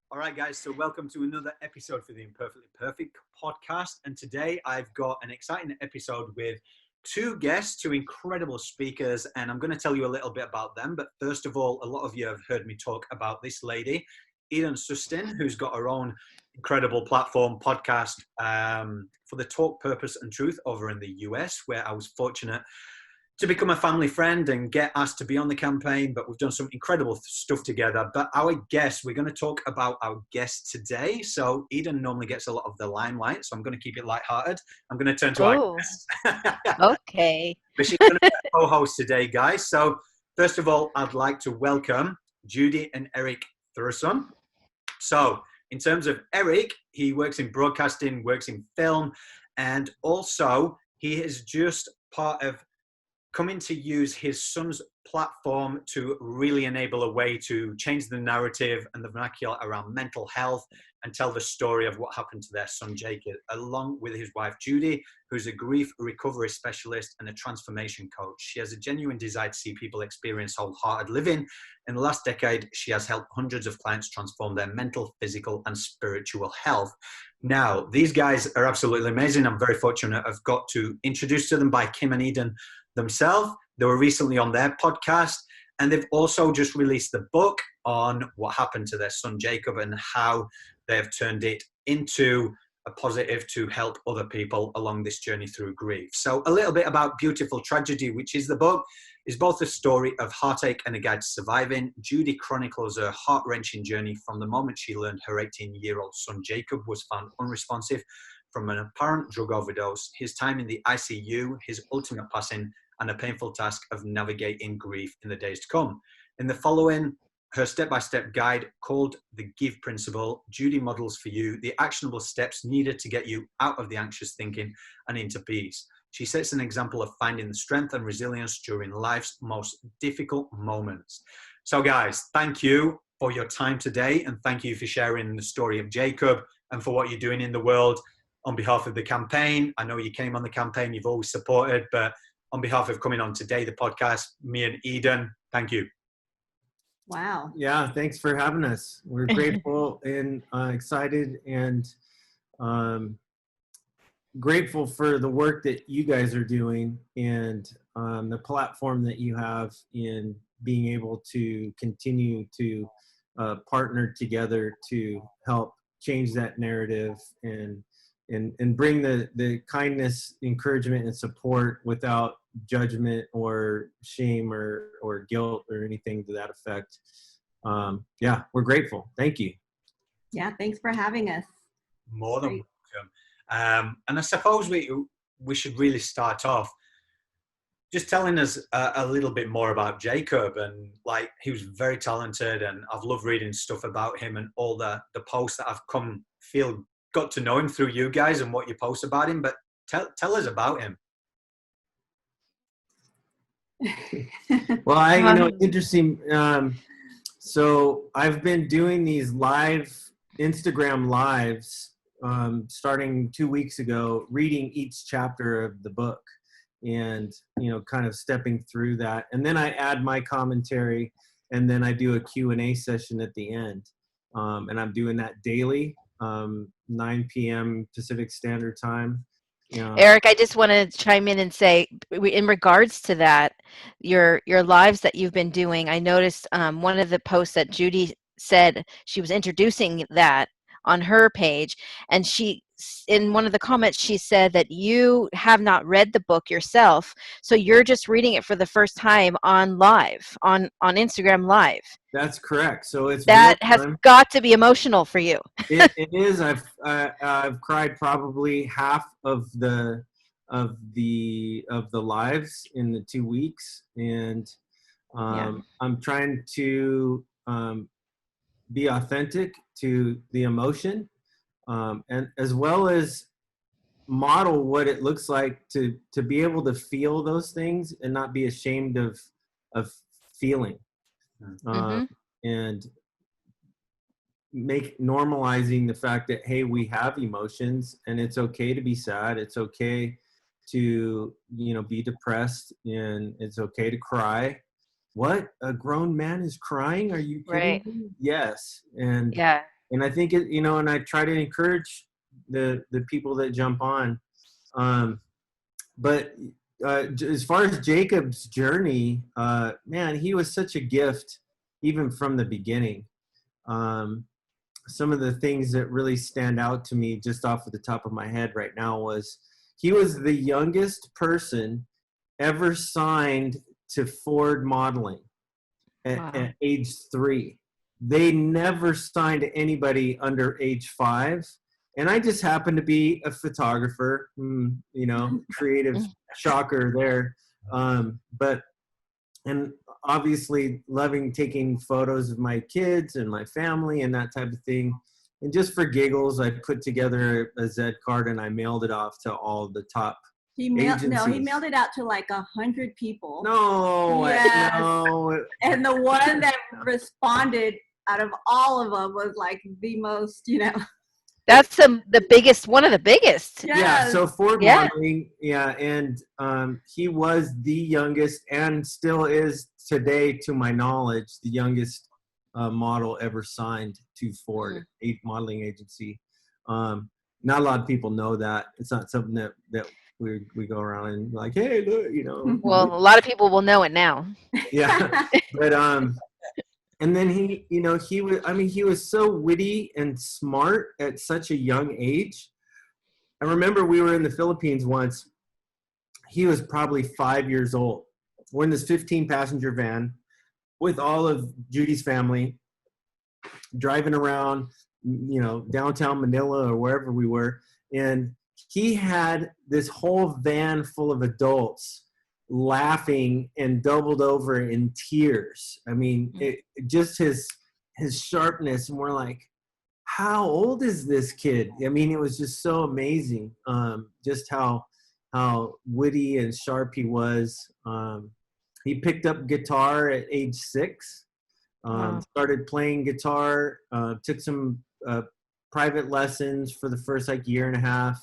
All right, guys, so welcome to another episode for the Imperfectly Perfect podcast. And today I've got an exciting episode with two guests, two incredible speakers, and I'm going to tell you a little bit about them. But first of all, a lot of you have heard me talk about this lady, Judy Thureson, who's got her own incredible platform podcast for the Talk, Purpose and Truth over in the US, where I was fortunate to become a family friend and get asked to be on the campaign, but we've done some incredible stuff together. But our guest, we're going to talk about our guest today. So Eden normally gets a lot of the limelight, so I'm going to keep it lighthearted. I'm going to turn to our Oh, guest. okay. But she's going to be a co-host today, guys. So first of all, I'd like to welcome Judy and Eric Thureson. So in terms of Eric, he works in broadcasting, works in film, and also he is just part of coming to use his son's platform to really enable a way to change the narrative and the vernacular around mental health and tell the story of what happened to their son Jacob, along with his wife Judy, who's a grief recovery specialist and a transformation coach. She has a genuine desire to see people experience wholehearted living. In the last decade, she has helped hundreds of clients transform their mental, physical, and spiritual health. Now, these guys are absolutely amazing. I'm very fortunate I've got to introduce to them by Kim and Eden themselves. They were recently on their podcast, and they've also just released the book on what happened to their son Jacob and how they've turned it into a positive to help other people along this journey through grief. So a little bit about Beautiful Tragedy, which is the book, is both a story of heartache and a guide to surviving. Judy chronicles her heart-wrenching journey from the moment she learned her 18-year-old son Jacob was found unresponsive from an apparent drug overdose, his time in the ICU, his ultimate passing, and a painful task of navigating grief in the days to come. In the following, her step-by-step guide called the G.I.V.E principle, Judy models for you the actionable steps needed to get you out of the anxious thinking and into peace. She sets an example of finding the strength and resilience during life's most difficult moments. So guys, thank you for your time today, and thank you for sharing the story of Jacob and for what you're doing in the world on behalf of the campaign. I know you came on the campaign, you've always supported, but on behalf of coming on today, the podcast, me and Eden, thank you. Wow. Yeah, thanks for having us. We're grateful and excited and grateful for the work that you guys are doing and the platform that you have in being able to continue to partner together to help change that narrative and bring the kindness, encouragement, and support without judgment or shame or guilt or anything to that effect. Yeah, we're grateful. Thank you. Yeah, thanks for having us. More than welcome. And I suppose we should really start off just telling us a little bit more about Jacob. And like, he was very talented, and I've loved reading stuff about him and all the posts that I've got to know him through you guys and what you post about him. But tell us about him. Well, interesting. So I've been doing these Instagram lives starting 2 weeks ago, reading each chapter of the book and, kind of stepping through that. And then I add my commentary, and then I do a Q&A session at the end. And I'm doing that daily, 9 p.m. Pacific Standard Time. Eric, I just want to chime in and say, in regards to that, your lives that you've been doing, I noticed one of the posts that Judy said she was introducing that on her page, and in one of the comments, she said that you have not read the book yourself, so you're just reading it for the first time on Instagram Live. That's correct. So that has got to be emotional for you. It is. I've cried probably half of the lives in the 2 weeks, and I'm trying to be authentic to the emotion, and as well as model what it looks like to be able to feel those things and not be ashamed of feeling, and normalizing the fact that, hey, we have emotions and it's okay to be sad. It's okay to, be depressed, and it's okay to cry. What? A grown man is crying? Are you kidding me? Yes. And And I think it, and I try to encourage the people that jump on. But as far as Jacob's journey, man, he was such a gift, even from the beginning. Some of the things that really stand out to me just off of the top of my head right now was he was the youngest person ever signed to Ford Modeling at age 3. They never signed anybody under age 5. And I just happened to be a photographer, creative shocker there. And obviously loving taking photos of my kids and my family and that type of thing. And just for giggles, I put together a Z card and I mailed it off to all the top agencies. No, he mailed it out to like 100 people. No, yes. No. And the one that responded out of all of them was like the most, That's the biggest, one of the biggest. Yes. Yeah, so Ford Modeling, and he was the youngest and still is today, to my knowledge, the youngest model ever signed to Ford modeling agency. Not a lot of people know that. It's not something that we go around and like, hey, look, Well, a lot of people will know it now. Yeah, but and then he was so witty and smart at such a young age. I remember we were in the Philippines once. He was probably 5 years old. We're in this 15-passenger van with all of Judy's family, driving around, downtown Manila or wherever we were. And he had this whole van full of adults laughing and doubled over in tears. I mean, just his sharpness, and we're like, how old is this kid? I mean, it was just so amazing, just how witty and sharp he was. He picked up guitar at age 6, started playing guitar, took some private lessons for the first year and a half,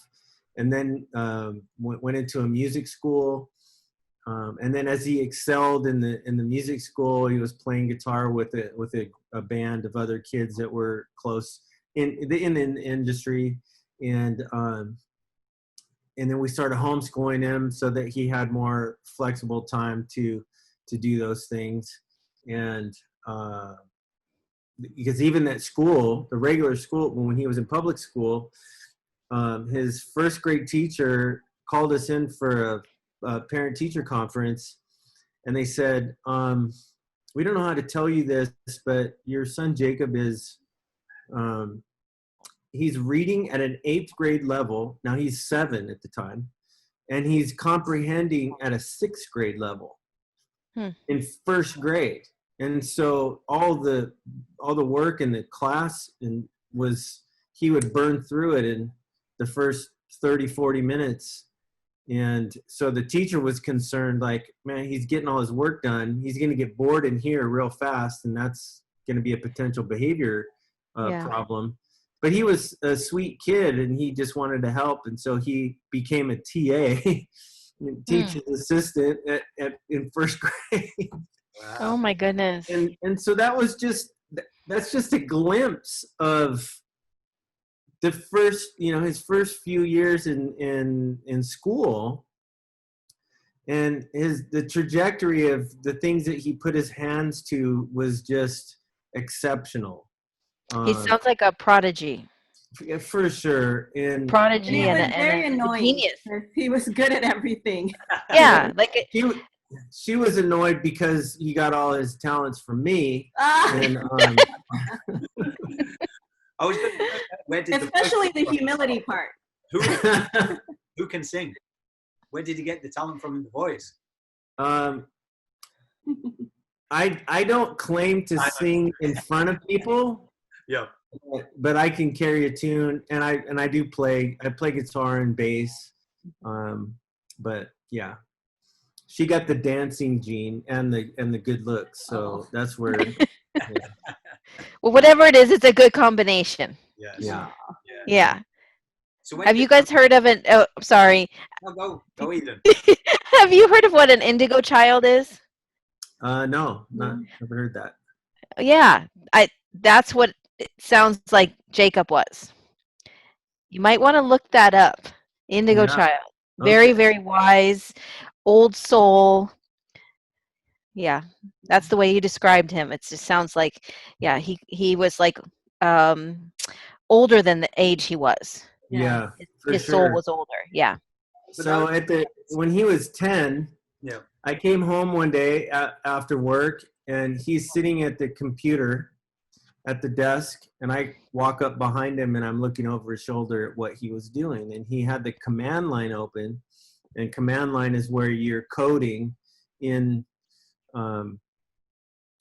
and then went into a music school. And then as he excelled in the music school, he was playing guitar with a band of other kids that were close in the industry. And then we started homeschooling him so that he had more flexible time to do those things. And because even at school, the regular school, when he was in public school, his first grade teacher called us in for a parent-teacher conference, and they said, we don't know how to tell you this, but your son Jacob is, he's reading at an 8th grade level. Now he's 7 at the time, and he's comprehending at a 6th grade level in first grade. And so all the work in the class he would burn through it in the first 30-40 minutes. And so the teacher was concerned, like, man, he's getting all his work done. He's going to get bored in here real fast, and that's going to be a potential behavior problem. But he was a sweet kid, and he just wanted to help. And so he became a TA, teacher's assistant in first grade. Wow. Oh, my goodness. And so that's just a glimpse of the first, his first few years in school, and the trajectory of the things that he put his hands to was just exceptional. He sounds like a prodigy. Yeah, for sure. And Prodigy and and very annoying. genius. He was good at everything. Yeah, like she was annoyed because he got all his talents from me. And I was gonna, where did especially the humility part. Who can sing? Where did he get the talent from in the voice? I don't claim to sing in front of people. Yeah. But I can carry a tune, and I do play. I play guitar and bass. But yeah, she got the dancing gene and the good looks. So that's where. Yeah. Well, whatever it is, it's a good combination. Yes. Yeah. So have you guys heard of an? Oh, sorry. No, go Eden. Have you heard of what an Indigo Child is? No, never heard that. Yeah, that's what it sounds like Jacob was. You might want to look that up. Indigo Yeah. Child. Very, Okay. very wise, old soul. Yeah, that's the way you described him. It just sounds like, yeah, he was like older than the age he was. Yeah, for His soul sure. was older. Yeah. So when he was 10, Yeah. I came home one day after work, and he's sitting at the computer at the desk, and I walk up behind him, and I'm looking over his shoulder at what he was doing, and he had the command line open, and command line is where you're coding in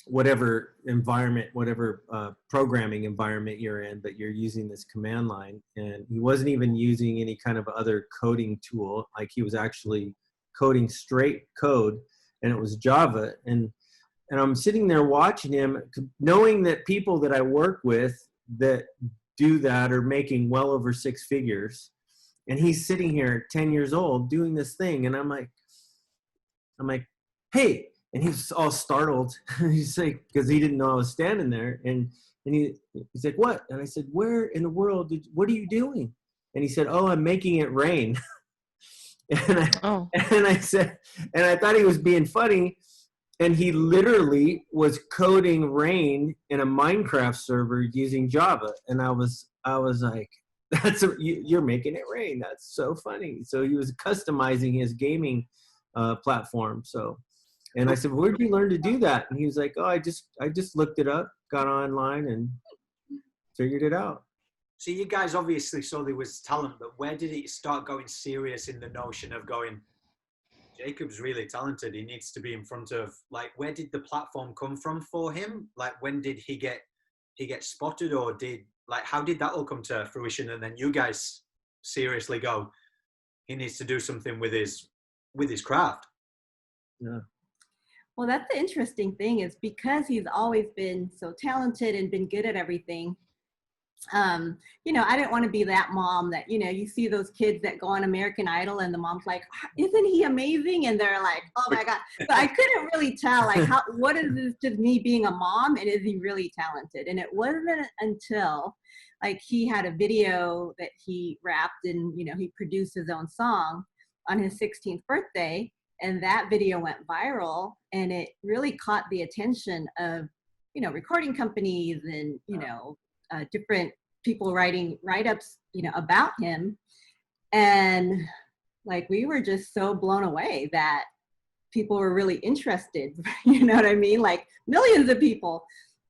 whatever environment, whatever programming environment you're in, but you're using this command line. And he wasn't even using any kind of other coding tool. Like, he was actually coding straight code, and it was Java. And I'm sitting there watching him, knowing that people that I work with that do that are making well over 6 figures. And he's sitting here 10 years old doing this thing. And I'm like, hey. And he's all startled. He's like, because he didn't know I was standing there. And he's like, what? And I said, where in the world what are you doing? And he said, oh, I'm making it rain. And I said, and I thought he was being funny. And he literally was coding rain in a Minecraft server using Java. And I was like, you're making it rain. That's so funny. So he was customizing his gaming platform. So. And I said, where'd you learn to do that? And he was like, oh, I just looked it up, got online, and figured it out. So you guys obviously saw there was talent, but where did it start going serious in the notion of going, Jacob's really talented, he needs to be in front of, like, where did the platform come from for him? Like, when did he get spotted, or how did that all come to fruition? And then you guys seriously go, he needs to do something with his craft. Yeah. Well, that's the interesting thing, is because he's always been so talented and been good at everything. I didn't want to be that mom that, you see those kids that go on American Idol and the mom's like, isn't he amazing? And they're like, oh my God. But I couldn't really tell, like, what is this, just me being a mom, and is he really talented? And it wasn't until, like, he had a video that he rapped, and, he produced his own song on his 16th birthday. And that video went viral, and it really caught the attention of, recording companies and, different people writing write-ups, about him. And like, we were just so blown away that people were really interested, you know what I mean? Like, millions of people.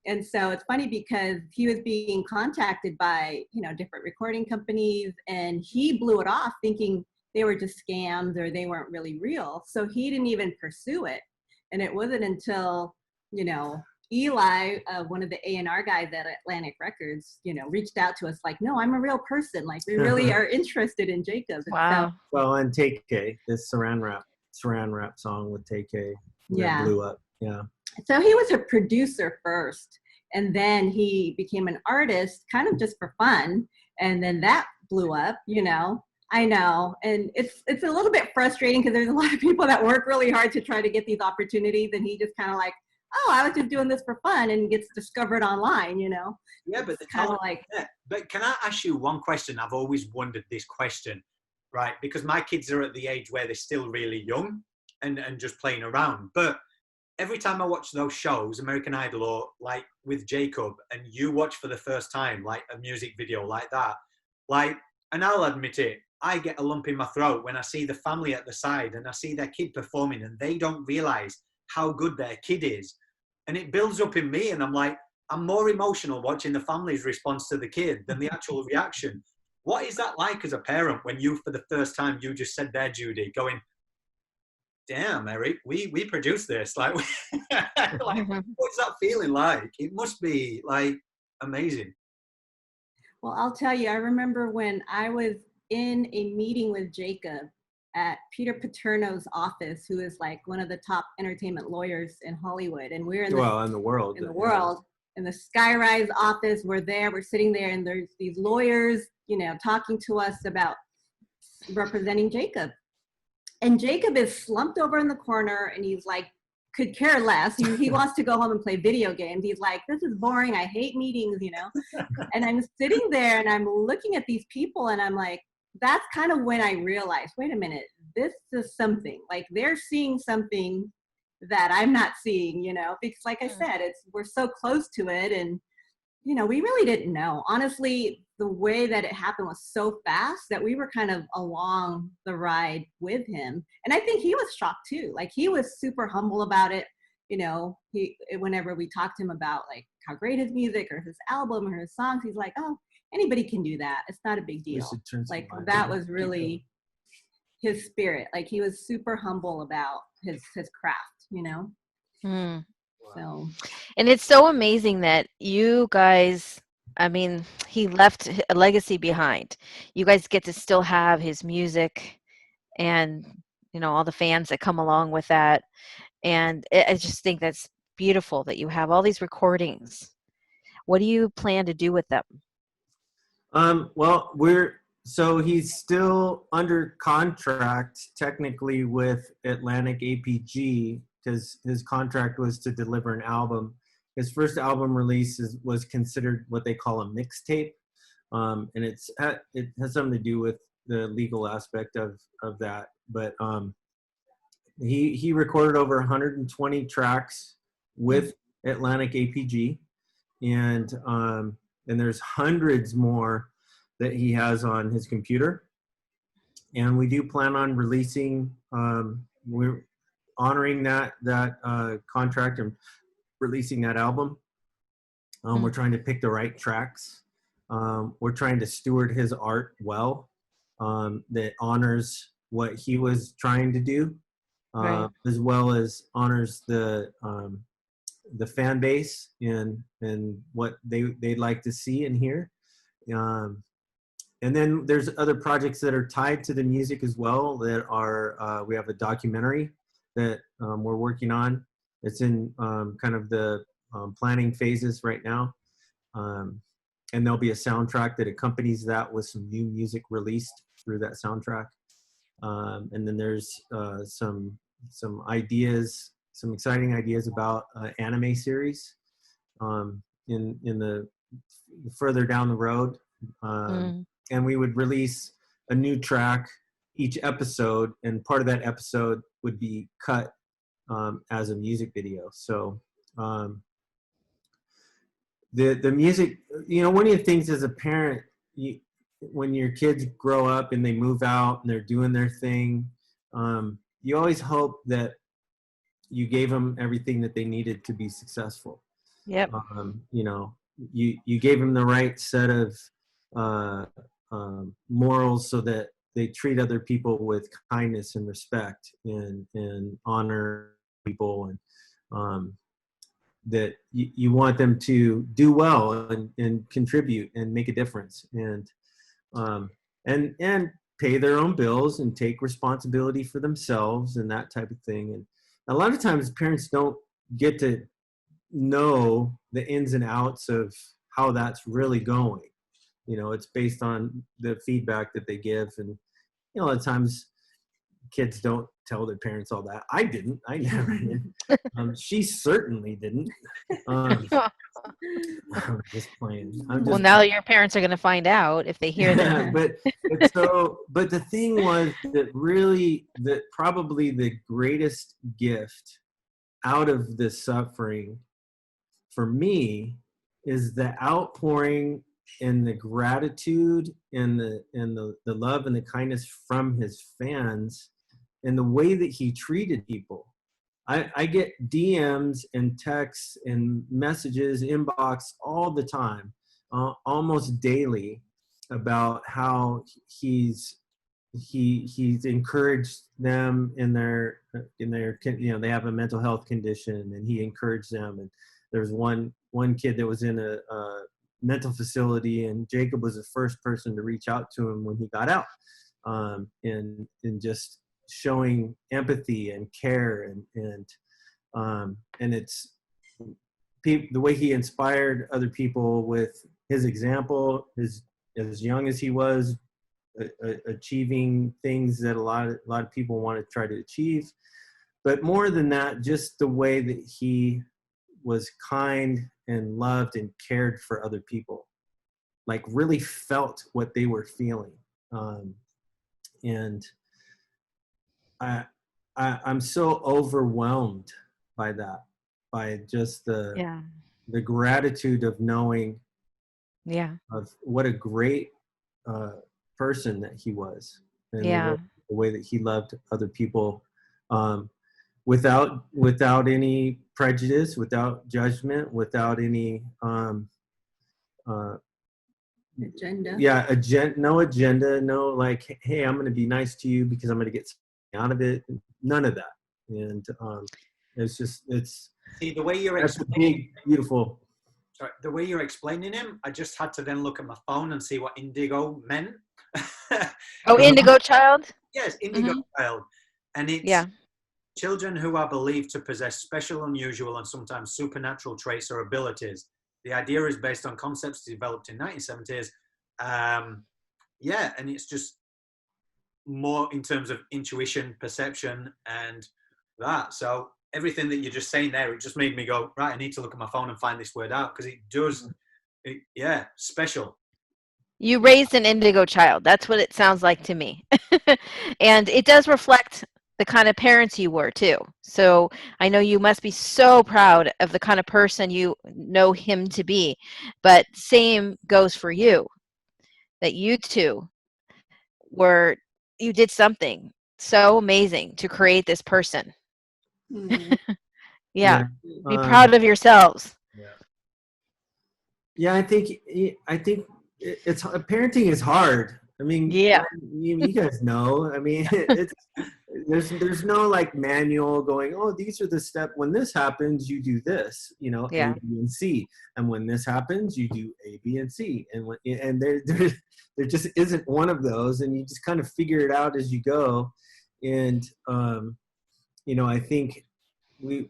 And so it's funny because he was being contacted by, different recording companies, and he blew it off thinking they were just scams or they weren't really real. So he didn't even pursue it. And it wasn't until, Eli, one of the A&R guys at Atlantic Records, reached out to us like, no, I'm a real person. Like, we really are interested in Jacob. Wow. So, Well, and Tay-K, this saran wrap song with Tay-K that blew up. Yeah. So he was a producer first, and then he became an artist kind of just for fun. And then that blew up, I know. And it's a little bit frustrating because there's a lot of people that work really hard to try to get these opportunities, and he just kind of like, oh, I was just doing this for fun, and gets discovered online, Yeah, but the kind of talent, like. yeah. But can I ask you one question? I've always wondered this question, right? Because my kids are at the age where they're still really young and just playing around. But every time I watch those shows, American Idol or like with Jacob, and you watch for the first time, like a music video like that, like, and I'll admit it, I get a lump in my throat when I see the family at the side and I see their kid performing and they don't realize how good their kid is. And it builds up in me, and I'm like, I'm more emotional watching the family's response to the kid than the actual reaction. What is that like as a parent when you, for the first time, you just said there, Judy, going, damn, Eric, we produced this. Like, what's that feeling like? It must be like amazing. Well, I'll tell you, I remember when I was in a meeting with Jacob at Peter Paterno's office, who is like one of the top entertainment lawyers in Hollywood. And we're in the world. In the Skyrise office, we're sitting there, and there's these lawyers, talking to us about representing Jacob. And Jacob is slumped over in the corner, and he's like could care less. He wants to go home and play video games. He's like, this is boring. I hate meetings, you know? And I'm sitting there and I'm looking at these people and I'm like, that's kind of when I realized, wait a minute, this is something. Like they're seeing something that I'm not seeing, you know? Because like I said, we're so close to it, and you know, we really didn't know. Honestly, the way that it happened was so fast that we were kind of along the ride with him. And I think he was shocked too. Like he was super humble about it. You know, whenever we talked to him about like how great his music or his album or his songs, he's like, oh, anybody can do that. It's not a big deal. Like that was really his spirit. Like he was super humble about his craft, you know? Mm. So, and it's so amazing that you guys, I mean, he left a legacy behind. You guys get to still have his music and, you know, all the fans that come along with that. And I just think that's beautiful that you have all these recordings. What do you plan to do with them? Well, so he's still under contract technically with Atlantic APG because his contract was to deliver an album. His first album release was considered what they call a mixtape, and it has something to do with the legal aspect of that. But he recorded over 120 tracks with Atlantic APG, and there's hundreds more that he has on his computer. And we do plan on releasing, we're honoring that contract and releasing that album. We're trying to pick the right tracks. We're trying to steward his art well, that honors what he was trying to do, Right. as well as honors the fan base and what they'd like to see and hear. And then there's other projects that are tied to the music as well that are, we have a documentary that we're working on. It's in kind of the planning phases right now. And there'll be a soundtrack that accompanies that with some new music released through that soundtrack. And then there's some ideas, some exciting ideas about anime series in the further down the road. And we would release a new track each episode, and part of that episode would be cut as a music video. So the music, you know, one of the things as a parent, when your kids grow up and they move out and they're doing their thing, you always hope that you gave them everything that they needed to be successful. Yep. You know, you gave them the right set of morals so that they treat other people with kindness and respect and honor people, and that you want them to do well and contribute and make a difference, and pay their own bills and take responsibility for themselves and that type of thing. And a lot of times parents don't get to know the ins and outs of how that's really going. You know, it's based on the feedback that they give. And, you know, a lot of times kids don't tell their parents all that. I didn't. I never did. She certainly didn't. I'm just playing. Well, now your parents are going to find out if they hear that. but the thing was that really, probably the greatest gift out of this suffering for me is the outpouring and the gratitude and the love and the kindness from his fans and the way that he treated people. I get DMs and texts and messages, inbox all the time, almost daily, about how he's encouraged them in their, you know, they have a mental health condition, and he encouraged them. And there's one kid that was in a mental facility, and Jacob was the first person to reach out to him when he got out, and just showing empathy and care, and it's the way he inspired other people with his example, as young as he was, achieving things that a lot of people want to try to achieve, but more than that, just the way that he was kind and loved and cared for other people, like really felt what they were feeling. And I'm so overwhelmed by that, by just the gratitude of knowing of what a great person that he was, and the way that he loved other people, without any prejudice, without judgment, without any agenda. No agenda, no like, hey, I'm going to be nice to you because I'm going to get something out of it. None of that. And it's see the way you're that's a explaining, big, beautiful. sorry, the way you're explaining him, I just had to then look at my phone and see what indigo meant. Oh, Indigo Child? Yes, Indigo Child. And it's children who are believed to possess special, unusual, and sometimes supernatural traits or abilities. The idea is based on concepts developed in 1970s. And it's just more in terms of intuition, perception, and that. So everything that you're just saying there, it just made me go, right, I need to look at my phone and find this word out, because it does, special. You raised an Indigo Child. That's what it sounds like to me. And it does reflect the kind of parents you were too. So I know you must be so proud of the kind of person you know him to be, but same goes for you, that you two you did something so amazing to create this person. Be proud of yourselves. I think it's parenting is hard. I mean, you guys know. I mean, there's no like manual going, oh, these are the steps. When this happens, you do this, A, B, and C. And when this happens, you do A, B, and C. And there just isn't one of those, and you just kind of figure it out as you go. And I think we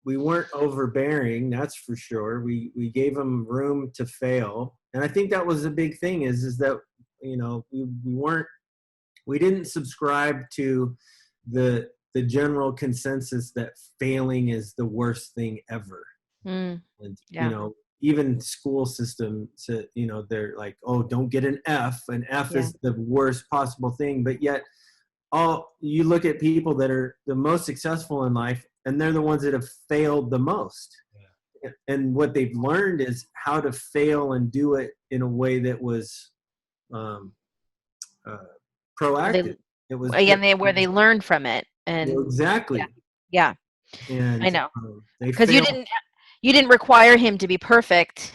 weren't overbearing, that's for sure. We gave them room to fail, and I think that was a big thing. Is that we didn't subscribe to the general consensus that failing is the worst thing ever. And even school system, they're like, oh, don't get an F. An F is the worst possible thing. But yet, you look at people that are the most successful in life, and they're the ones that have failed the most. And what they've learned is how to fail and do it in a way that was proactive. It was where they learned from it. And exactly. And I know, because you didn't require him to be perfect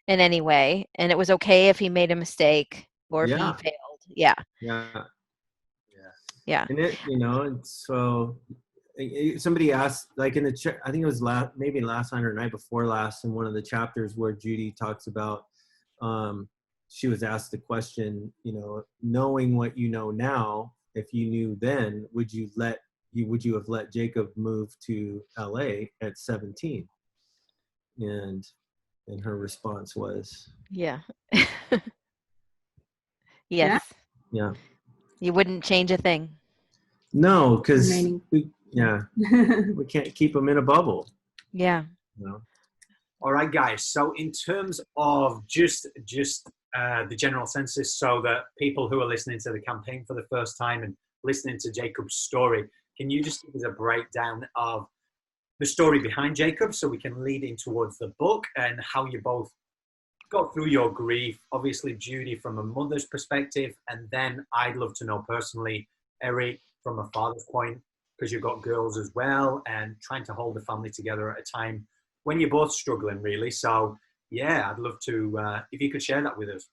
in any way, and it was okay if he made a mistake or if he failed. And and so somebody asked, like in the I think it was maybe last night or night before last, in one of the chapters where Judy talks about, she was asked the question, knowing what you know now, if you knew then, would you have let Jacob move to LA at 17? And her response was, yes. You wouldn't change a thing. No, because we can't keep them in a bubble. All right, guys. So in terms of just the general census, so that people who are listening to the campaign for the first time and listening to Jacob's story, can you just give us a breakdown of the story behind Jacob, so we can lead in towards the book and how you both got through your grief? Obviously, Judy from a mother's perspective, and then I'd love to know personally, Eric, from a father's point, because you've got girls as well, and trying to hold the family together at a time when you're both struggling, really. So, I'd love to, if you could share that with us.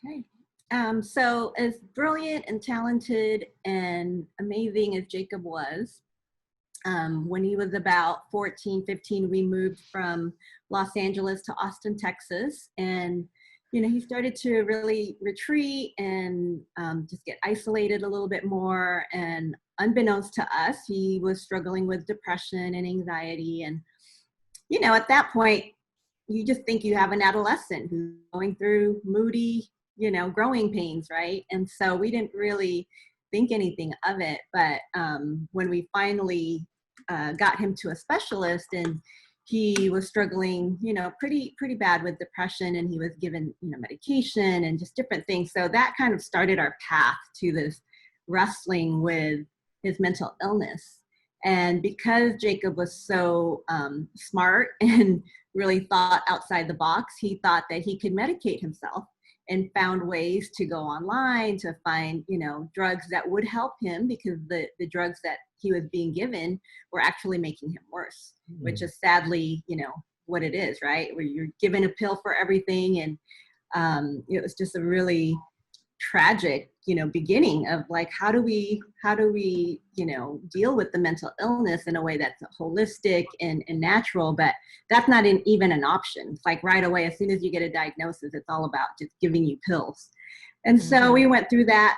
Okay. So as brilliant and talented and amazing as Jacob was, when he was about 14, 15, we moved from Los Angeles to Austin, Texas. And, he started to really retreat and just get isolated a little bit more. And unbeknownst to us, he was struggling with depression and anxiety. And, at that point, you just think you have an adolescent who's going through moody, growing pains, right? And so we didn't really think anything of it. But when we finally got him to a specialist, and he was struggling, pretty bad with depression, and he was given, medication and just different things. So that kind of started our path to this wrestling with his mental illness. And because Jacob was so smart and really thought outside the box, he thought that he could medicate himself, and found ways to go online to find, drugs that would help him, because the drugs that he was being given were actually making him worse, which is sadly, what it is, right? Where you're given a pill for everything. And it was just a really tragic, beginning of like, how do we, deal with the mental illness in a way that's holistic and natural, but that's not even an option. It's like right away, as soon as you get a diagnosis, it's all about just giving you pills. And so we went through that,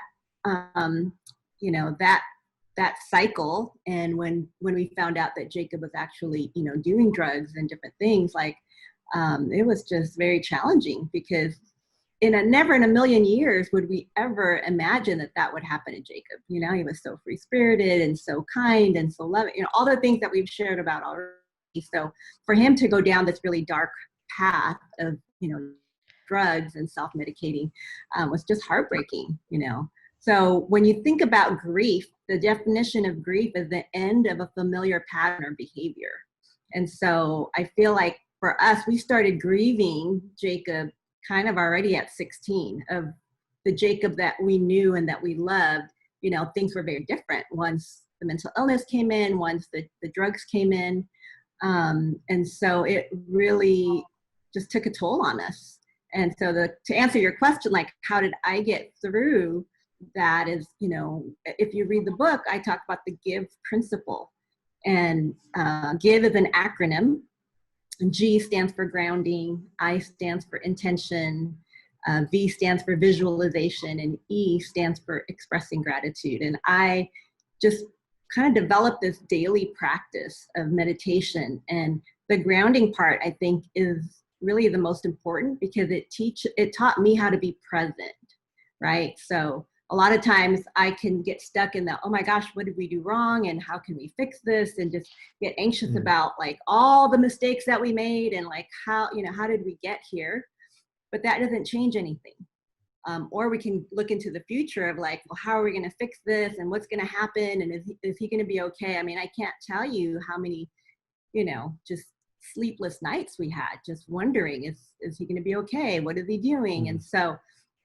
that cycle. And when we found out that Jacob was actually, doing drugs and different things, like, it was just very challenging, because never in a million years would we ever imagine that would happen to Jacob. He was so free-spirited and so kind and so loving, all the things that we've shared about already. So for him to go down this really dark path of, drugs and self-medicating was just heartbreaking, So when you think about grief, the definition of grief is the end of a familiar pattern or behavior. And so I feel like for us, we started grieving Jacob kind of already at 16, of the Jacob that we knew and that we loved. Things were very different once the mental illness came in, once the drugs came in. And so it really just took a toll on us. And so to answer your question, like, how did I get through that is, if you read the book, I talk about the G.I.V.E principle. And G.I.V.E is an acronym. G stands for grounding, I stands for intention, V stands for visualization, and E stands for expressing gratitude. And I just kind of developed this daily practice of meditation. And the grounding part, I think, is really the most important, because it taught me how to be present, right? So a lot of times I can get stuck in the, oh my gosh, what did we do wrong? And how can we fix this? And just get anxious about like all the mistakes that we made, and like how did we get here? But that doesn't change anything. Or we can look into the future of like, well, how are we going to fix this? And what's going to happen? And is he going to be okay? I mean, I can't tell you how many, just sleepless nights we had, just wondering, is he going to be okay? What is he doing? And so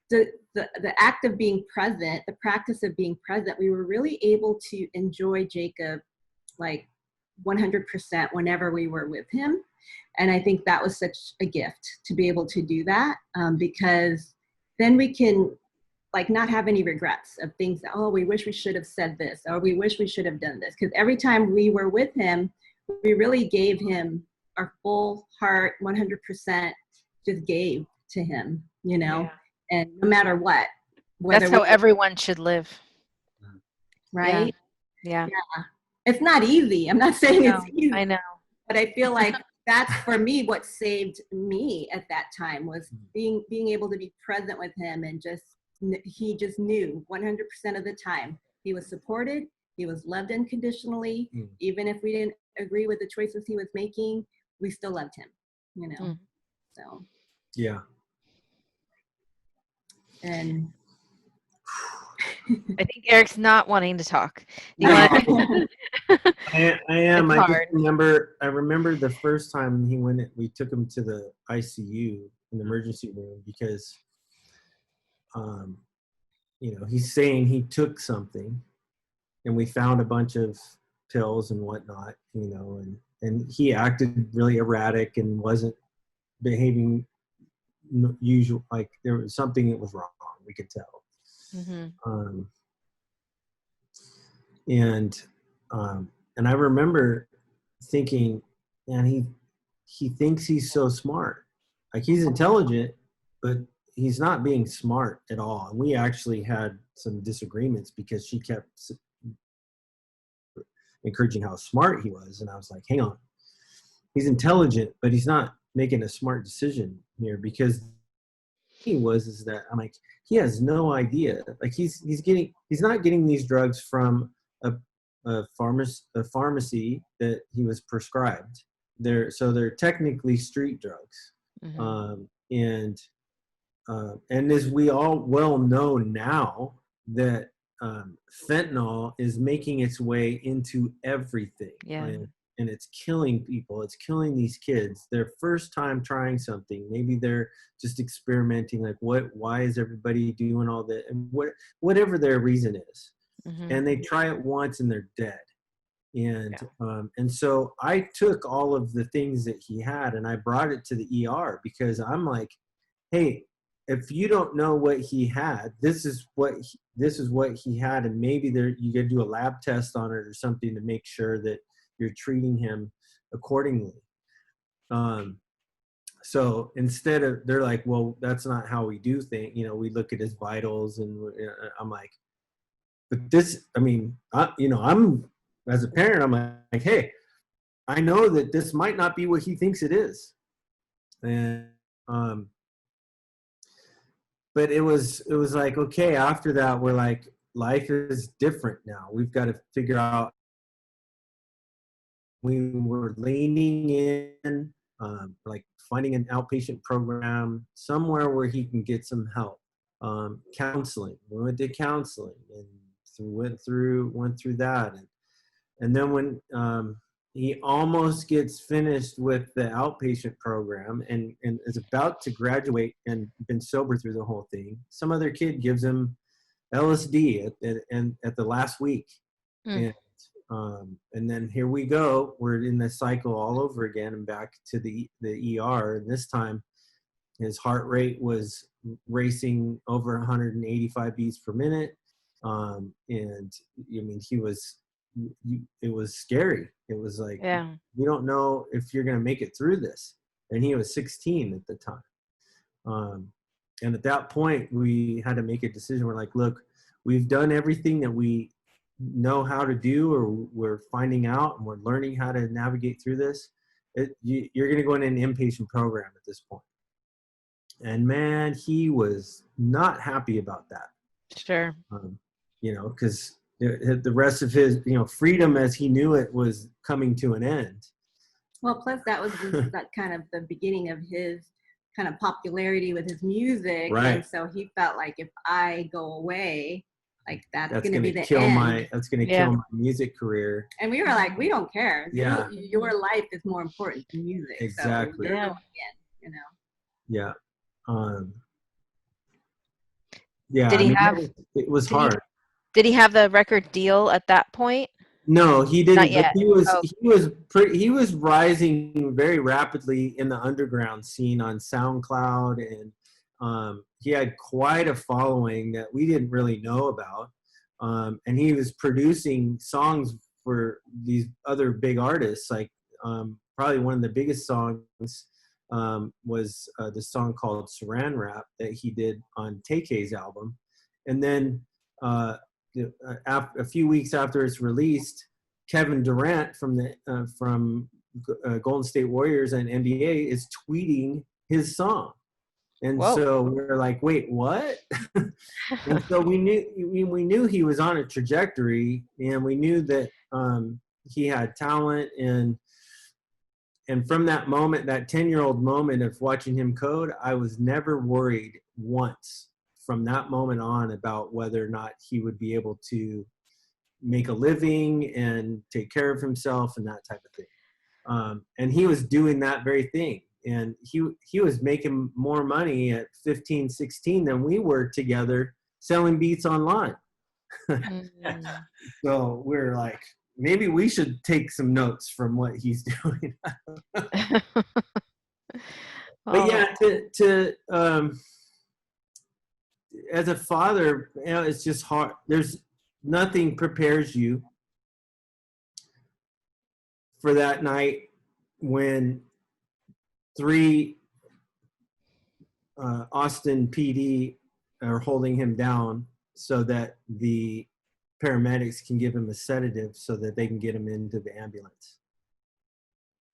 the act of being present, the practice of being present, we were really able to enjoy Jacob like 100% whenever we were with him. And I think that was such a gift to be able to do that, because then we can like not have any regrets of things that, oh, we wish we should have said this, or we wish we should have done this. Because every time we were with him, we really gave him our full heart, 100%, just gave to him, Yeah. And no matter what, that's how everyone should live. Right? Yeah. It's not easy. I'm not saying it's easy. I know. But I feel like that's, for me, what saved me at that time was being able to be present with him, and he just knew 100% of the time he was supported, he was loved unconditionally. Even if we didn't agree with the choices he was making, we still loved him, So. Yeah. And I think Eric's not wanting to talk. I am. It's I hard. I remember the first time we took him to the ICU in the emergency room, because, he's saying he took something, and we found a bunch of pills and whatnot, and he acted really erratic and wasn't behaving usual. Like there was something that was wrong. We could tell. And I remember thinking, man, he thinks he's so smart. Like he's intelligent, but he's not being smart at all. And we actually had some disagreements because she kept encouraging how smart he was. And I was like, hang on, he's intelligent, but he's not making a smart decision here, because is that I'm like, he has no idea. Like he's not getting these drugs from a pharmacy that he was prescribed. They're technically street drugs. Mm-hmm. And as we all well know now, that fentanyl is making its way into everything. Yeah. And it's killing people. It's killing these kids. Their first time trying something. Maybe they're just experimenting. Like, why is everybody doing all that? And whatever their reason is. Mm-hmm. And they try it once and they're dead. And so I took all of the things that he had and I brought it to the ER, because I'm like, hey, if you don't know what he had, this is what he had, and maybe you got to do a lab test on it or something to make sure that you're treating him accordingly. So instead of, they're like, well, that's not how we do things. We look at his vitals, and I'm like, but this, I mean, I'm, as a parent, I'm like, hey, I know that this might not be what he thinks it is. And, but it was like, okay, after that, we're like, life is different now. We've got to figure out, we were leaning in, like finding an outpatient program somewhere where he can get some help. Counseling. We went to counseling and went through that. And then when he almost gets finished with the outpatient program and is about to graduate and been sober through the whole thing, some other kid gives him LSD at the last week. And then here we go. We're in the cycle all over again and back to the ER. And this time his heart rate was racing over 185 beats per minute. And I mean, it was scary. It was like, we don't know if you're going to make it through this. And he was 16 at the time. And at that point we had to make a decision. We're like, look, we've done everything that we know how to do, or we're finding out, and we're learning how to navigate through this. You're going to go in an inpatient program at this point. And man, he was not happy about that. Sure. Because the rest of his, freedom as he knew it was coming to an end. Well, plus that was that kind of the beginning of his kind of popularity with his music. Right. And so he felt like, if I go away, like that's going to be the kill end. That's going to kill my music career. And we were like, we don't care. Yeah. Your life is more important than music. Exactly. So Yeah. Yeah. Yeah. Did he have? It was hard. Did he have the record deal at that point? No, he didn't. Not yet. But he was rising very rapidly in the underground scene on SoundCloud, and he had quite a following that we didn't really know about. And he was producing songs for these other big artists. Like probably one of the biggest songs was the song called Saran Wrap that he did on Tay-K's album. And then a few weeks after it's released, Kevin Durant from Golden State Warriors and NBA is tweeting his song. And Whoa. So we're like, wait, what? And so we knew he was on a trajectory, and we knew that he had talent. And from that moment, that 10-year-old moment of watching him code, I was never worried once from that moment on about whether or not he would be able to make a living and take care of himself and that type of thing. And he was doing that very thing. And he was making more money at 15, 16 than we were together selling beats online. So we're like, maybe we should take some notes from what he's doing. But yeah, to as a father, it's just hard. There's nothing prepares you for that night when 3 Austin PD are holding him down so that the paramedics can give him a sedative so that they can get him into the ambulance.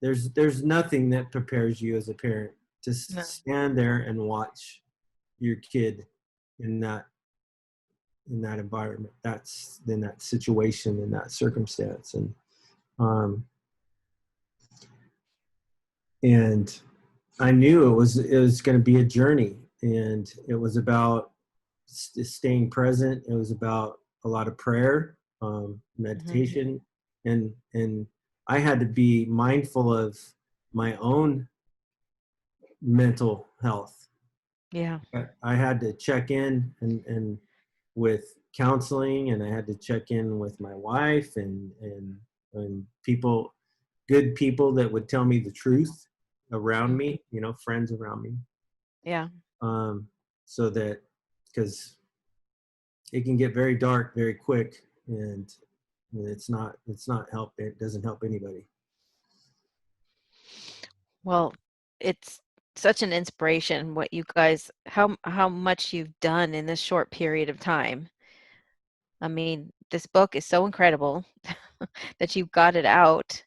There's nothing that prepares you as a parent to stand there and watch your kid in that environment, that's in that situation, in that circumstance. And I knew it was going to be a journey, and it was about staying present. It was about a lot of prayer, meditation, and I had to be mindful of my own mental health. Yeah. I had to check in and with counseling, and I had to check in with my wife and people, good people that would tell me the truth around me, you know, friends around me. Yeah. So that, because it can get very dark very quick, and it's not help. It doesn't help anybody. Well, it's such an inspiration what you guys, how much you've done in this short period of time. I mean, this book is so incredible that you got it out.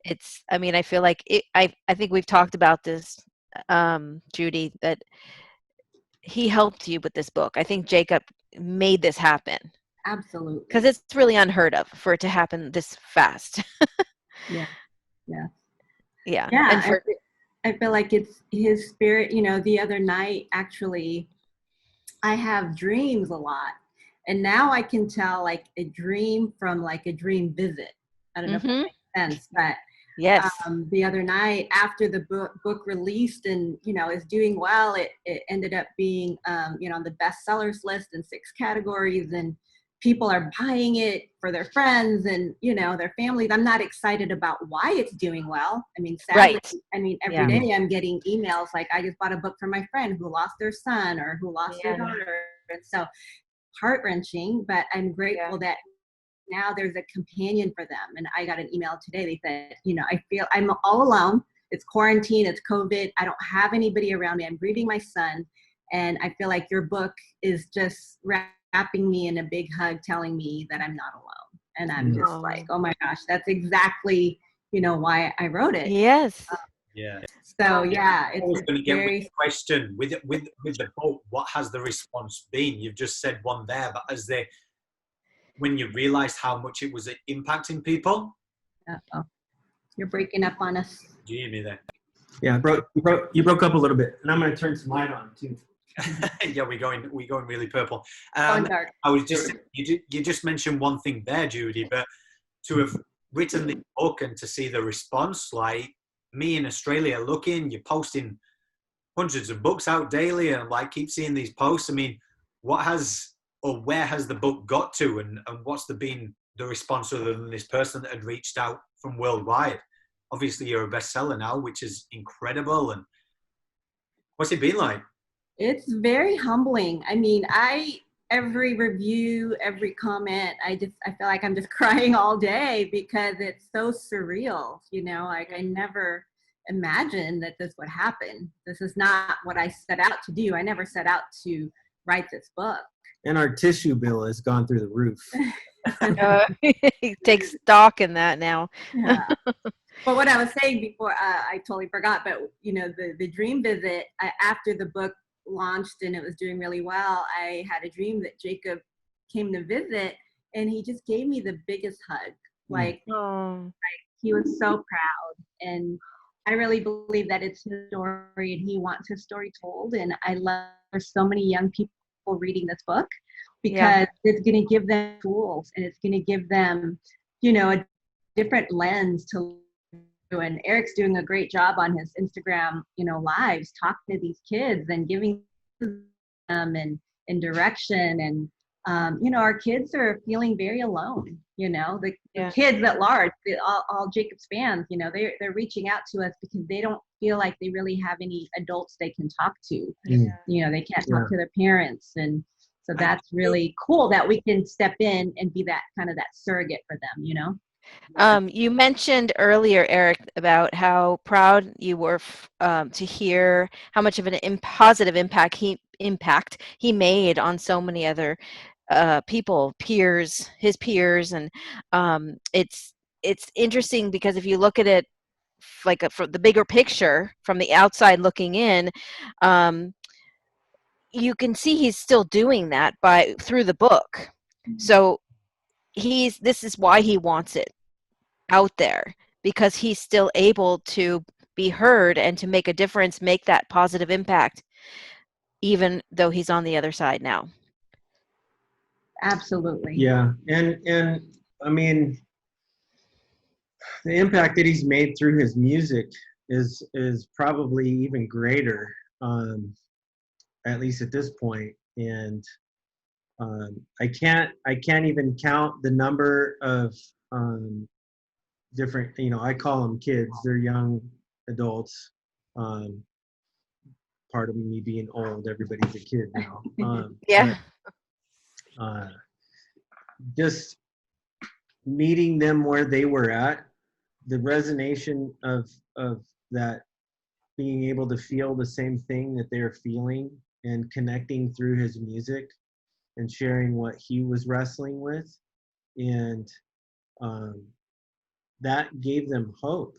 It's, I mean, I feel like I think we've talked about this, Judy, that he helped you with this book. I think Jacob made this happen Absolutely. because it's really unheard of for it to happen this fast. Yeah. Yeah. Yeah. Yeah. And for, I feel like it's his spirit. You know, the other night, actually, I have dreams a lot. And now I can tell like a dream from like a dream visit. I don't know if that makes sense, but yes. The other night after the book released and, you know, is doing well, it ended up being, you know, on the bestsellers list in 6 categories, and people are buying it for their friends and, you know, their families. I'm not excited about why it's doing well. I mean, sadly, Right. I mean, every day I'm getting emails like, I just bought a book for my friend who lost their son or who lost their daughter. And so heart-wrenching, but I'm grateful that now there's a companion for them. And I got an email today. They said, you know, I feel I'm all alone. It's quarantine. It's COVID. I don't have anybody around me. I'm grieving my son. And I feel like your book is just wrapping me in a big hug, telling me that I'm not alone. And I'm just like, oh my gosh, that's exactly, you know, why I wrote it. Yes. Yeah. So yeah, I was it's going to get very with the question with the book. What has the response been? You've just said one there, but when you realized how much it was impacting people. Uh-oh. You're breaking up on us. Do you hear me there? Yeah, you broke up a little bit, and I'm going to turn some light on too. Yeah, we're going really purple. Going dark. I was just you just mentioned one thing there, Judy, but to have written the book and to see the response, like me in Australia looking, you're posting hundreds of books out daily, and like keep seeing these posts. I mean, what has or where has the book got to, and what's been the response other than this person that had reached out from worldwide? Obviously, you're a bestseller now, which is incredible. And what's it been like? It's very humbling. I mean, every review, every comment, I feel like I'm just crying all day because it's so surreal. You know, like I never imagined that this would happen. This is not what I set out to do. I never set out to write this book. And our tissue bill has gone through the roof. Take stock in that now. Yeah. But what I was saying before, I totally forgot, but you know, the dream visit, after the book launched and it was doing really well, I had a dream that Jacob came to visit and he just gave me the biggest hug. Like he was so proud. And I really believe that it's his story and he wants his story told. And I love there's so many young people reading this book because it's going to give them tools and it's going to give them, you know, a different lens to. And Eric's doing a great job on his Instagram, you know, lives, talking to these kids and giving them and direction. And, you know, our kids are feeling very alone, you know, the kids at large, all Jacob's fans, you know, they're reaching out to us because they don't feel like they really have any adults they can talk to. You know, they can't talk to their parents. And so that's really cool that we can step in and be that kind of that surrogate for them, you know? You mentioned earlier, Eric, about how proud you were to hear how much of an positive impact he made on so many other people, his peers, and it's interesting because if you look at it like from the bigger picture, from the outside looking in, you can see he's still doing that through the book. So this is why he wants it out there, because he's still able to be heard and to make a difference, make that positive impact, even though he's on the other side now. Absolutely. Yeah, and I mean, the impact that he's made through his music is probably even greater, at least at this point. And I can't even count the number of different, I call them kids. They're young adults. Part of me being old, everybody's a kid now. Yeah. But, just meeting them where they were at, the resonance of that, being able to feel the same thing that they're feeling and connecting through his music and sharing what he was wrestling with. And that gave them hope.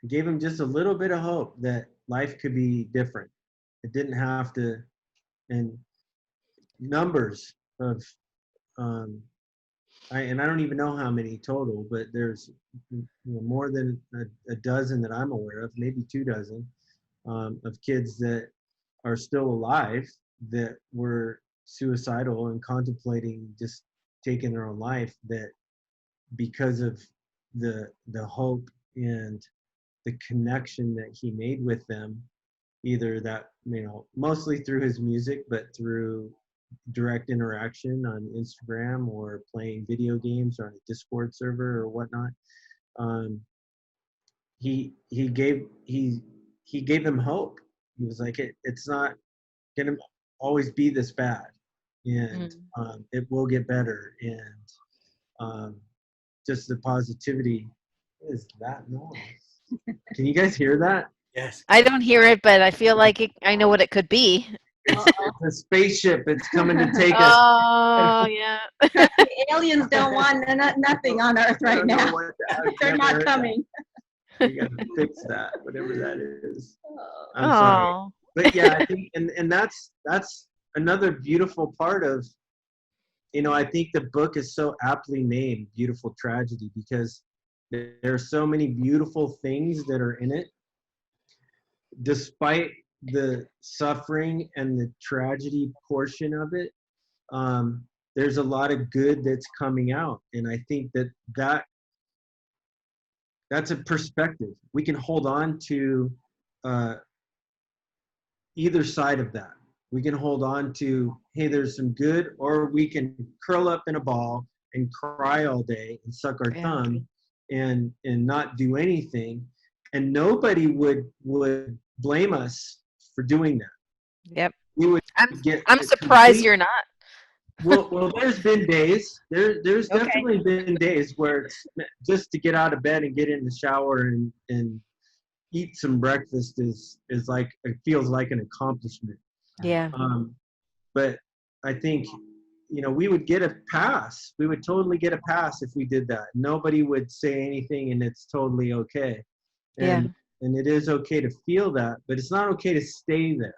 It gave them just a little bit of hope that life could be different. It didn't have to, and numbers of, I don't even know how many total, but there's more than a dozen that I'm aware of, maybe 24, of kids that are still alive that were suicidal and contemplating just taking their own life, that because of the hope and the connection that he made with them, either that, mostly through his music, but through direct interaction on Instagram or playing video games or on a Discord server or whatnot. He gave them hope. He was like, it's not gonna always be this bad, and it will get better. And just the positivity. What is that noise? Can you guys hear that? Yes. I don't hear it, but I feel like I know what it could be. It's a spaceship. It's coming to take us. Oh, yeah. The aliens don't want nothing on Earth right now. They're not coming. We got to fix that, whatever that is. I'm sorry. But yeah, I think, and that's another beautiful part of, I think the book is so aptly named Beautiful Tragedy, because there are so many beautiful things that are in it, despite the suffering and the tragedy portion of it. There's a lot of good that's coming out, and I think that's a perspective. We can hold on to either side of that. We can hold on to, hey, there's some good, or we can curl up in a ball and cry all day and suck our thumb and not do anything, and nobody would blame us for doing that. Yep. We would I'm surprised you're not. Well, there's been days. There's definitely been days where it's just to get out of bed and get in the shower and eat some breakfast is like, it feels like an accomplishment. Yeah. But I think, we would get a pass. We would totally get a pass if we did that. Nobody would say anything, and it's totally okay. And it is okay to feel that, but it's not okay to stay there.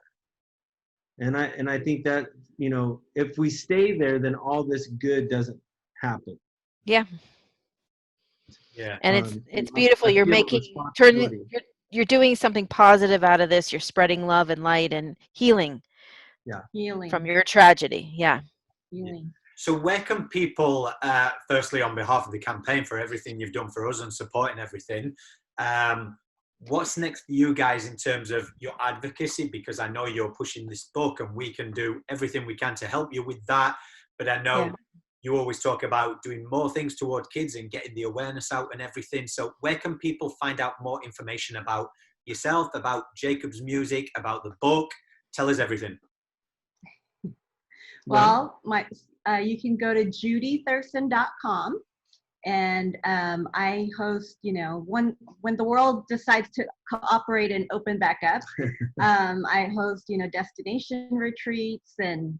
And I think that, if we stay there, then all this good doesn't happen. Yeah. Yeah. And it's beautiful. You're you're doing something positive out of this. You're spreading love and light and healing. Yeah. Healing. From your tragedy. Yeah. Healing. So where can people, firstly, on behalf of the campaign, for everything you've done for us and supporting everything, what's next for you guys in terms of your advocacy? Because I know you're pushing this book, and we can do everything we can to help you with that. But I know you always talk about doing more things toward kids and getting the awareness out and everything. So where can people find out more information about yourself, about Jacob's music, about the book? Tell us everything. Well, you can go to judythureson.com. And I host, when the world decides to cooperate and open back up, I host, destination retreats, and,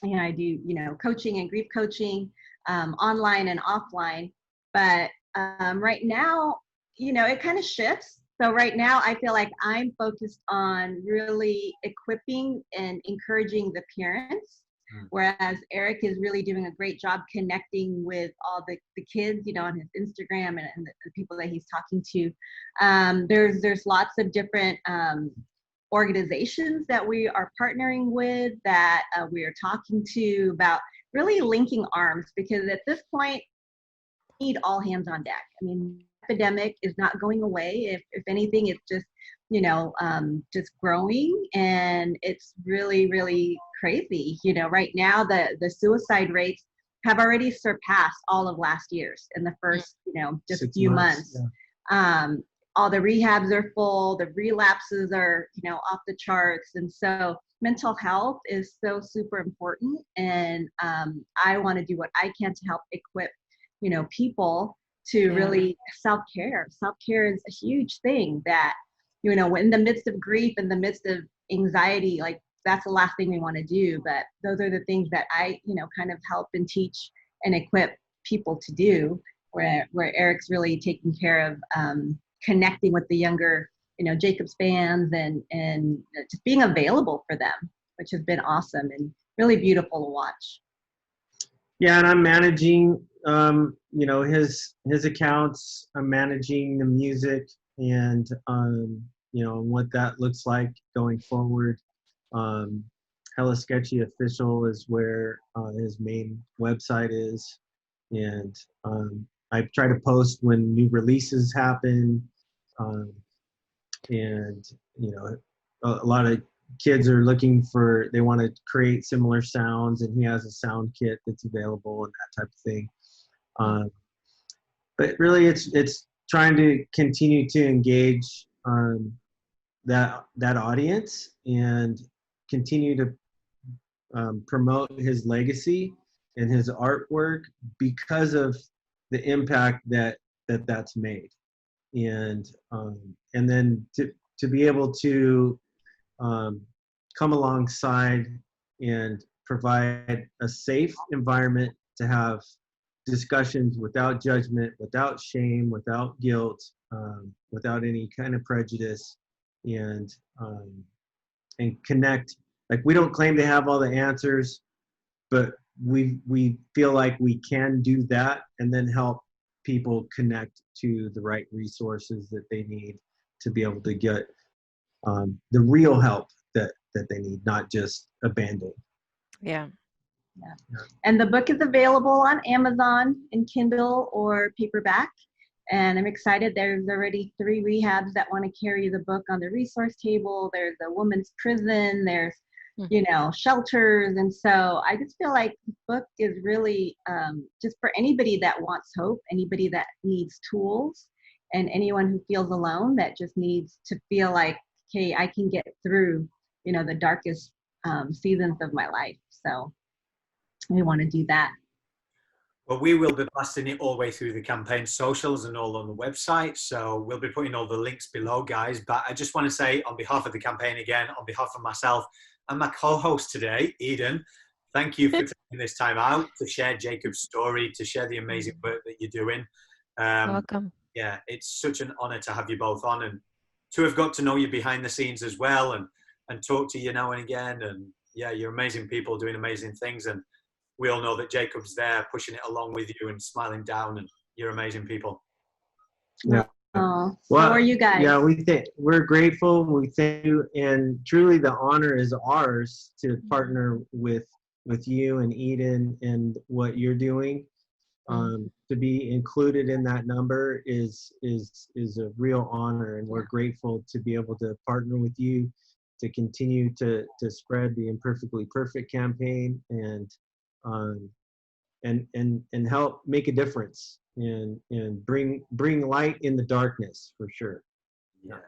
I do, coaching and grief coaching, online and offline. But right now, it kind of shifts. So right now, I feel like I'm focused on really equipping and encouraging the parents, whereas Eric is really doing a great job connecting with all the kids, on his Instagram and the people that he's talking to. There's lots of different organizations that we are partnering with, that we are talking to about really linking arms, because at this point, we need all hands on deck. I mean, epidemic is not going away. If anything, it's just, just growing, and it's really, really crazy. Right now, the suicide rates have already surpassed all of last year's in the first, just 6 few months. months. All the rehabs are full, the relapses are, off the charts. And so mental health is so super important. And I want to do what I can to help equip, people to really self-care. Self-care is a huge thing that, in the midst of grief, in the midst of anxiety, like that's the last thing we want to do. But those are the things that I, kind of help and teach and equip people to do, where Eric's really taking care of connecting with the younger, Jacob's fans, and just being available for them, which has been awesome and really beautiful to watch. Yeah, and I'm managing, his accounts. I'm managing the music, and what that looks like going forward. Hella Sketchy Official is where his main website is, and I try to post when new releases happen, and a lot of kids are looking they want to create similar sounds, and he has a sound kit that's available and that type of thing. But really, it's trying to continue to engage that audience and continue to promote his legacy and his artwork because of the impact that's made, and then to be able to come alongside and provide a safe environment to have discussions without judgment, without shame, without guilt, without any kind of prejudice, and connect. Like, we don't claim to have all the answers, but we feel like we can do that, and then help people connect to the right resources that they need to be able to get the real help that they need, not just a Band-Aid. Yeah. And the book is available on Amazon in Kindle or paperback. And I'm excited. There's already 3 rehabs that want to carry the book on the resource table. There's a women's prison. There's, shelters. And so I just feel like the book is really just for anybody that wants hope, anybody that needs tools, and anyone who feels alone, that just needs to feel like, okay, I can get through, the darkest seasons of my life. So we want to do that. Well, we will be blasting it all the way through the campaign socials and all on the website. So we'll be putting all the links below, guys. But I just want to say, on behalf of the campaign again, on behalf of myself and my co-host today, Eden, thank you for taking this time out to share Jacob's story, to share the amazing work that you're doing. Welcome. Yeah, it's such an honor to have you both on, and to have got to know you behind the scenes as well, and talk to you now and again. And yeah, you're amazing people doing amazing things. And we all know that Jacob's there pushing it along with you and smiling down, and you're amazing people. Yeah. Oh, well, so are you guys? Yeah, we're grateful. We thank you, and truly the honor is ours to partner with you and Eden and what you're doing. To be included in that number is a real honor, and we're grateful to be able to partner with you to continue to spread the Imperfectly Perfect campaign, and help make a difference, and bring light in the darkness, for sure. Yeah.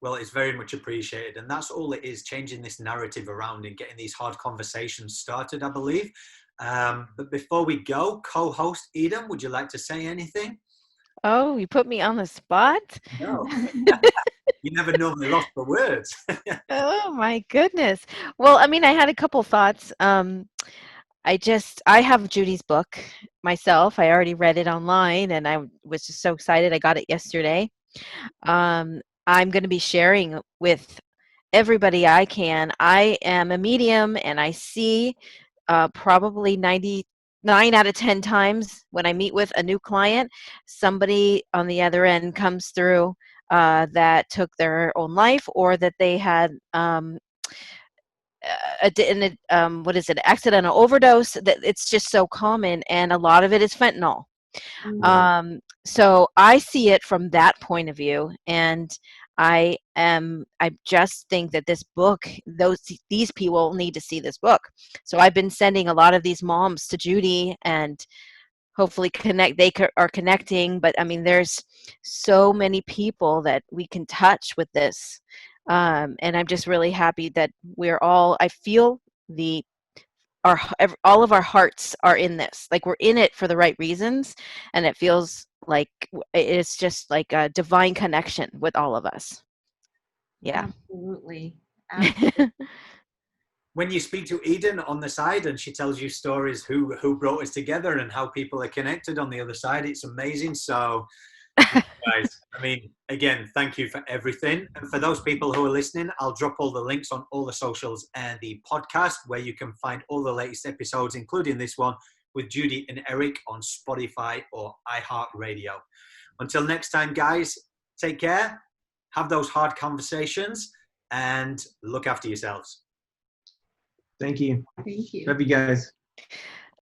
Well, it's very much appreciated, and that's all it is, changing this narrative around and getting these hard conversations started, I believe. But before we go, co-host Eden, would you like to say anything? Oh, you put me on the spot? No. You never normally lost for words. Oh my goodness. Well, I mean, I had a couple thoughts. I have Judy's book myself. I already read it online, and I was just so excited. I got it yesterday. I'm going to be sharing with everybody I can. I am a medium, and I see probably 99 out of 10 times when I meet with a new client, somebody on the other end comes through that took their own life, or that they had what is it, accidental overdose. That it's just so common, and a lot of it is fentanyl. Right. So I see it from that point of view, and I just think that this book, these people need to see this book. So I've been sending a lot of these moms to Judy, and hopefully are connecting. But I mean, there's so many people that we can touch with this. And I'm just really happy that I feel all of our hearts are in this. Like, we're in it for the right reasons, and it feels like it's just like a divine connection with all of us. Yeah. Absolutely. Absolutely. When you speak to Eden on the side and she tells you stories who brought us together and how people are connected on the other side, it's amazing. So guys, I mean, again, thank you for everything. And for those people who are listening, I'll drop all the links on all the socials and the podcast, where you can find all the latest episodes, including this one with Judy and Eric, on Spotify or iHeartRadio. Until next time, guys, take care, have those hard conversations, and look after yourselves. Thank you. Thank you. Love you guys.